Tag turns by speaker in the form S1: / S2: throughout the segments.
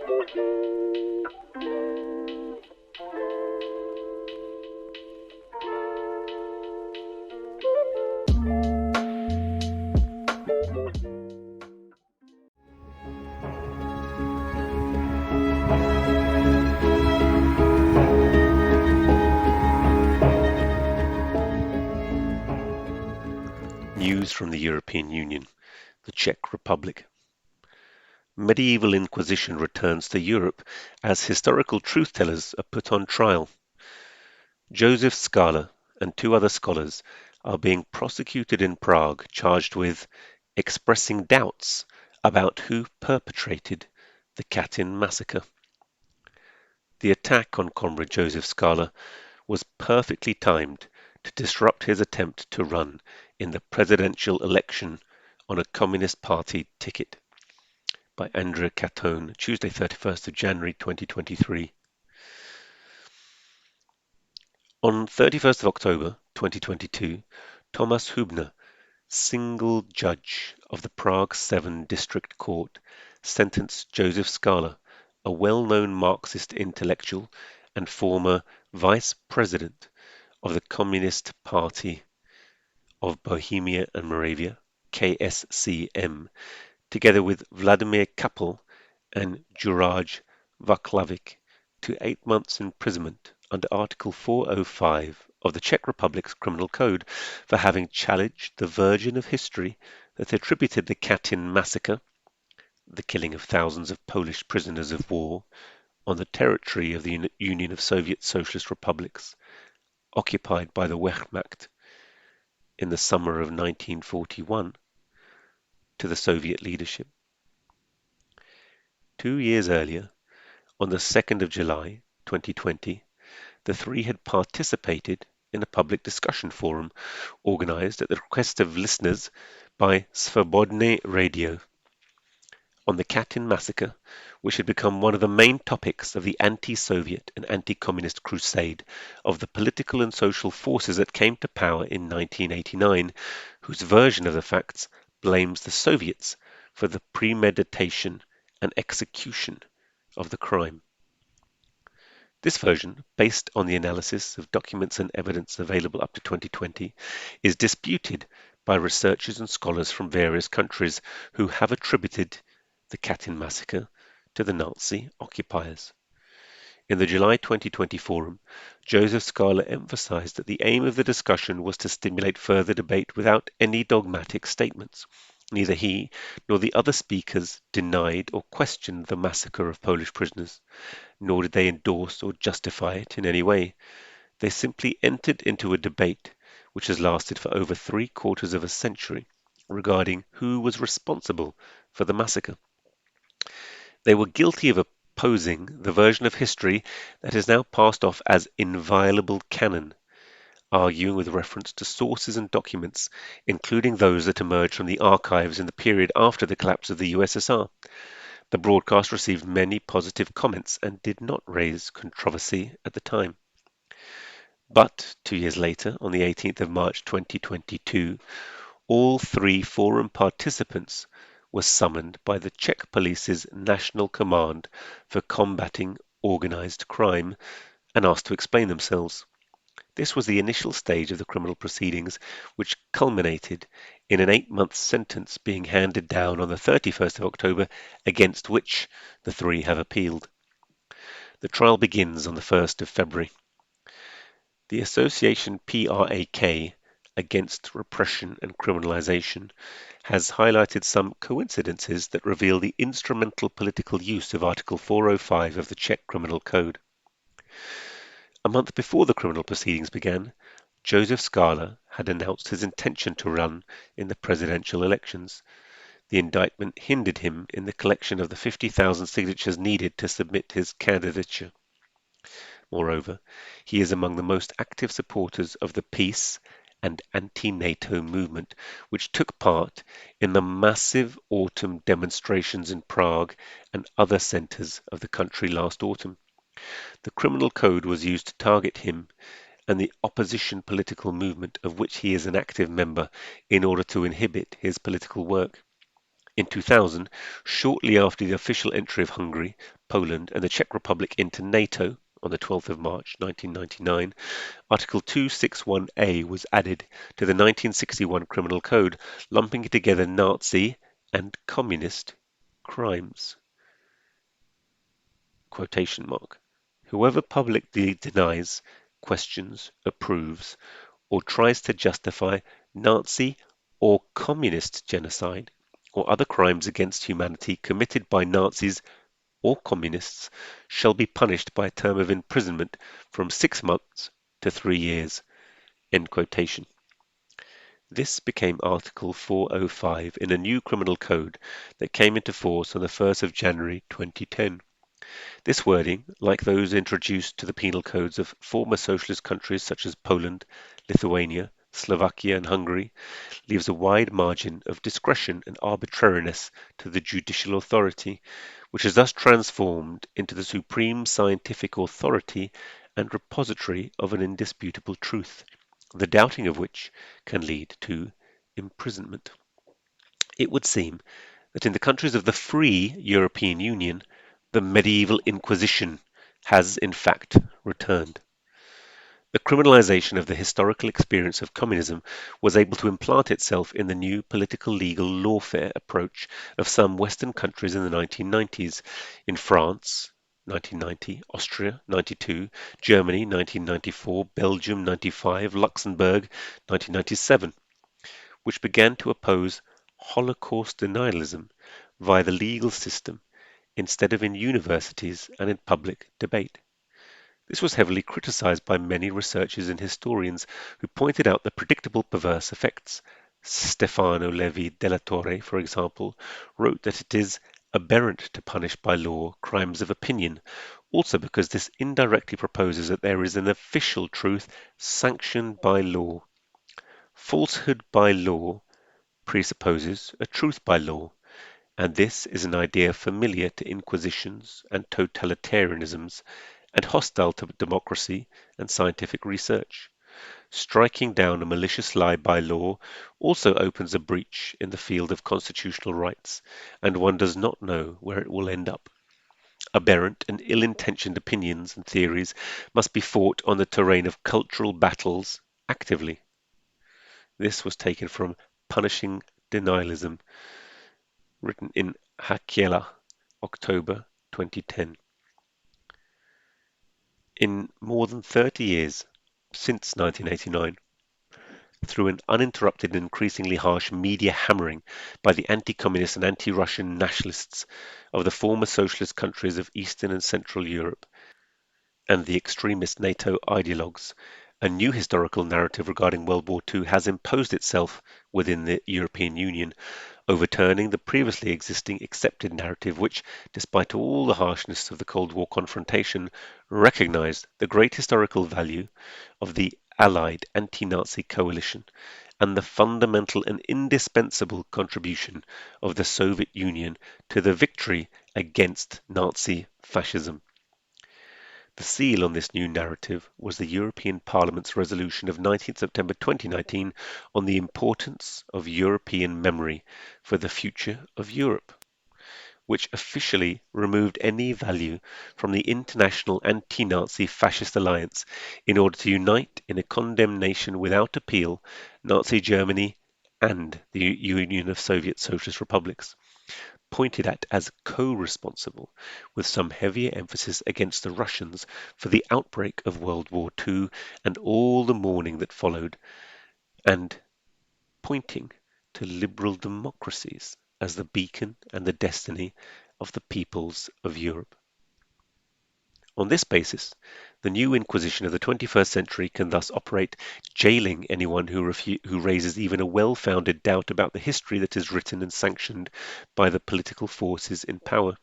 S1: News from the European Union, the Czech Republic. Medieval Inquisition returns to Europe as historical truth-tellers are put on trial. Josef Skála and two other scholars are being prosecuted in Prague, charged with expressing doubts about who perpetrated the Katyn massacre. The attack on Comrade Josef Skála was perfectly timed to disrupt his attempt to run in the presidential election on a Communist Party ticket. By Andrea Katyn, Tuesday 31st of January 2023. On 31st of October 2022, Thomas Hübner, single judge of the Prague 7 District Court, sentenced Josef Skála, a well-known Marxist intellectual and former vice president of the Communist Party of Bohemia and Moravia, KSCM, together with Vladimir Kapel and Juraj Vaclavic, to 8 months imprisonment under Article 405 of the Czech Republic's Criminal Code for having challenged the version of history that attributed the Katyn massacre, the killing of thousands of Polish prisoners of war, on the territory of the Union of Soviet Socialist Republics, occupied by the Wehrmacht in the summer of 1941, to the Soviet leadership. 2 years earlier, on the 2nd of July 2020, the three had participated in a public discussion forum organized at the request of listeners by Svobodny Radio on the Katyn massacre, which had become one of the main topics of the anti-Soviet and anti-communist crusade of the political and social forces that came to power in 1989, whose version of the facts blames the Soviets for the premeditation and execution of the crime. This version, based on the analysis of documents and evidence available up to 2020, is disputed by researchers and scholars from various countries who have attributed the Katyn massacre to the Nazi occupiers. In the July 2020 forum, Josef Skála emphasized that the aim of the discussion was to stimulate further debate without any dogmatic statements. Neither he nor the other speakers denied or questioned the massacre of Polish prisoners, nor did they endorse or justify it in any way. They simply entered into a debate which has lasted for over 3/4 of a century regarding who was responsible for the massacre. They were guilty of opposing the version of history that is now passed off as inviolable canon, arguing with reference to sources and documents, including those that emerged from the archives in the period after the collapse of the USSR. The broadcast received many positive comments and did not raise controversy at the time. But 2 years later, on the 18th of March 2022, all three forum participants were summoned by the Czech Police's National Command for Combating Organized Crime and asked to explain themselves. This was the initial stage of the criminal proceedings, which culminated in an 8-month sentence being handed down on the 31st of October, against which the three have appealed. The trial begins on the 1st of February. The association PRAK, Against Repression and Criminalization, has highlighted some coincidences that reveal the instrumental political use of Article 405 of the Czech Criminal Code. A month before the criminal proceedings began, Josef Skála had announced his intention to run in the presidential elections. The indictment hindered him in the collection of the 50,000 signatures needed to submit his candidature. Moreover, he is among the most active supporters of the peace and anti-NATO movement, which took part in the massive autumn demonstrations in Prague and other centres of the country last autumn. The criminal code was used to target him and the opposition political movement of which he is an active member in order to inhibit his political work. In 2000, shortly after the official entry of Hungary Poland, and the Czech Republic into NATO on the 12th of March 1999, Article 261A was added to the 1961 Criminal Code, lumping together Nazi and communist crimes. Quotation mark. Whoever publicly denies, questions, approves, or tries to justify Nazi or communist genocide or other crimes against humanity committed by Nazis or communists shall be punished by a term of imprisonment from 6 months to 3 years. End quotation. This became Article 405 in a new criminal code that came into force on the 1st of January 2010. This wording, like those introduced to the penal codes of former socialist countries such as Poland, Lithuania, Slovakia and Hungary, leaves a wide margin of discretion and arbitrariness to the judicial authority, which is thus transformed into the supreme scientific authority and repository of an indisputable truth, the doubting of which can lead to imprisonment. It would seem that in the countries of the free European Union, the medieval Inquisition has in fact returned. The criminalization of the historical experience of communism was able to implant itself in the new political legal lawfare approach of some Western countries in the 1990s. In France, 1990, Austria, 92, Germany, 1994, Belgium, 95, Luxembourg, 1997, which began to oppose Holocaust denialism via the legal system instead of in universities and in public debate. This was heavily criticized by many researchers and historians who pointed out the predictable perverse effects. Stefano Levi della Torre, for example, wrote that it is aberrant to punish by law crimes of opinion, also because this indirectly proposes that there is an official truth sanctioned by law. Falsehood by law presupposes a truth by law, and this is an idea familiar to inquisitions and totalitarianisms and hostile to democracy and scientific research. Striking down a malicious lie by law also opens a breach in the field of constitutional rights, and one does not know where it will end up. Aberrant and ill-intentioned opinions and theories must be fought on the terrain of cultural battles actively. This was taken from Punishing Denialism, written in Hakiela, October 2010. In more than 30 years, since 1989, through an uninterrupted and increasingly harsh media hammering by the anti-communist and anti-Russian nationalists of the former socialist countries of Eastern and Central Europe, and the extremist NATO ideologues, a new historical narrative regarding World War II has imposed itself within the European Union, overturning the previously existing accepted narrative which, despite all the harshness of the Cold War confrontation, recognized the great historical value of the Allied anti-Nazi coalition and the fundamental and indispensable contribution of the Soviet Union to the victory against Nazi fascism. The seal on this new narrative was the European Parliament's resolution of 19 September 2019 on the importance of European memory for the future of Europe, which officially removed any value from the international anti-Nazi fascist alliance in order to unite in a condemnation without appeal Nazi Germany and the Union of Soviet Socialist Republics, pointed at as co-responsible, with some heavier emphasis against the Russians for the outbreak of World War II and all the mourning that followed, and pointing to liberal democracies as the beacon and the destiny of the peoples of Europe. On this basis, the new Inquisition of the 21st century can thus operate, jailing anyone who raises even a well-founded doubt about the history that is written and sanctioned by the political forces in power.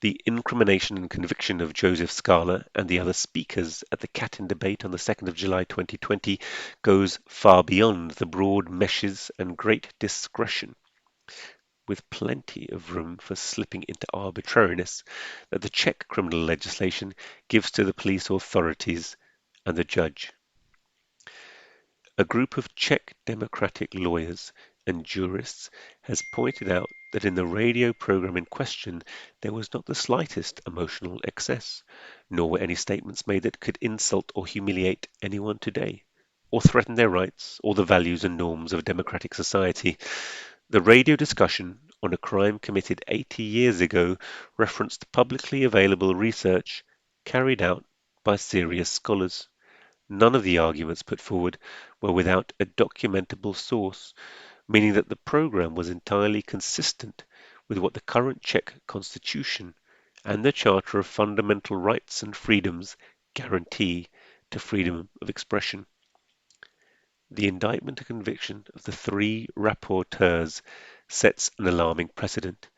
S1: The incrimination and conviction of Josef Skála and the other speakers at the Katyn debate on the 2nd of July 2020 goes far beyond the broad meshes and great discretion, with plenty of room for slipping into arbitrariness, that the Czech criminal legislation gives to the police authorities and the judge. A group of Czech democratic lawyers and jurists, has pointed out that in the radio program in question there was not the slightest emotional excess, nor were any statements made that could insult or humiliate anyone today, or threaten their rights or the values and norms of a democratic society. The radio discussion on a crime committed 80 years ago referenced publicly available research carried out by serious scholars. None of the arguments put forward were without a documentable source, meaning that the program was entirely consistent with what the current Czech constitution and the Charter of Fundamental Rights and Freedoms guarantee to freedom of expression. The indictment and conviction of the three rapporteurs sets an alarming precedent.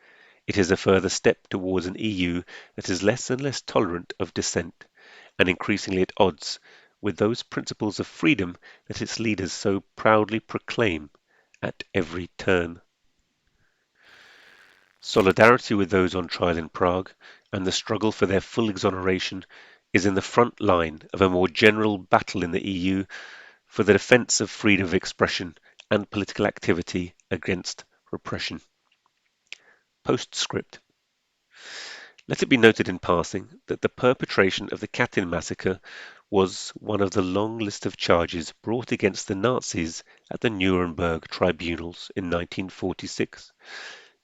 S1: It is a further step towards an EU that is less and less tolerant of dissent, and increasingly at odds with those principles of freedom that its leaders so proudly proclaim at every turn. Solidarity with those on trial in Prague and the struggle for their full exoneration is in the front line of a more general battle in the EU for the defence of freedom of expression and political activity against repression. Postscript. Let it be noted in passing that the perpetration of the Katyn massacre was one of the long list of charges brought against the Nazis at the Nuremberg tribunals in 1946.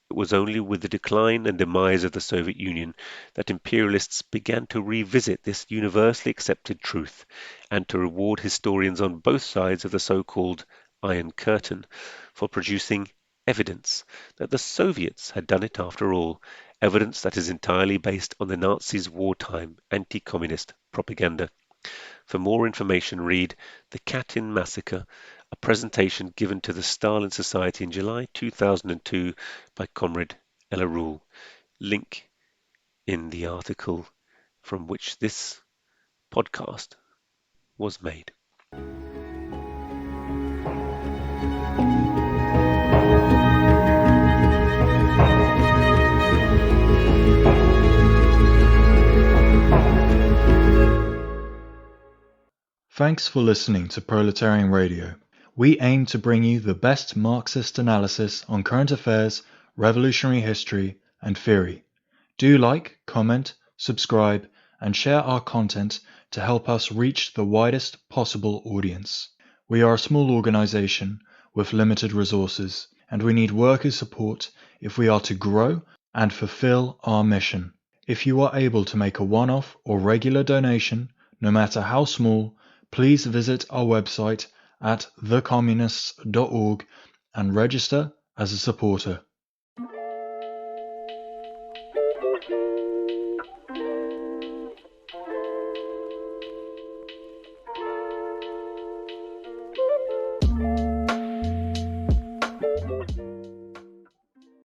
S1: It was only with the decline and demise of the Soviet Union that imperialists began to revisit this universally accepted truth and to reward historians on both sides of the so-called Iron Curtain for producing evidence that the Soviets had done it after all, evidence that is entirely based on the Nazis' wartime anti-communist propaganda. For more information, read The Katyn Massacre, a presentation given to the Stalin Society in July 2002 by Comrade Elarul. Link in the article from which this podcast was made.
S2: Thanks for listening to Proletarian Radio. We aim to bring you the best Marxist analysis on current affairs, revolutionary history, and theory. Do like, comment, subscribe, and share our content to help us reach the widest possible audience. We are a small organization with limited resources, and we need worker support if we are to grow and fulfill our mission. If you are able to make a one-off or regular donation, no matter how small, please visit our website at thecommunists.org and register as a supporter.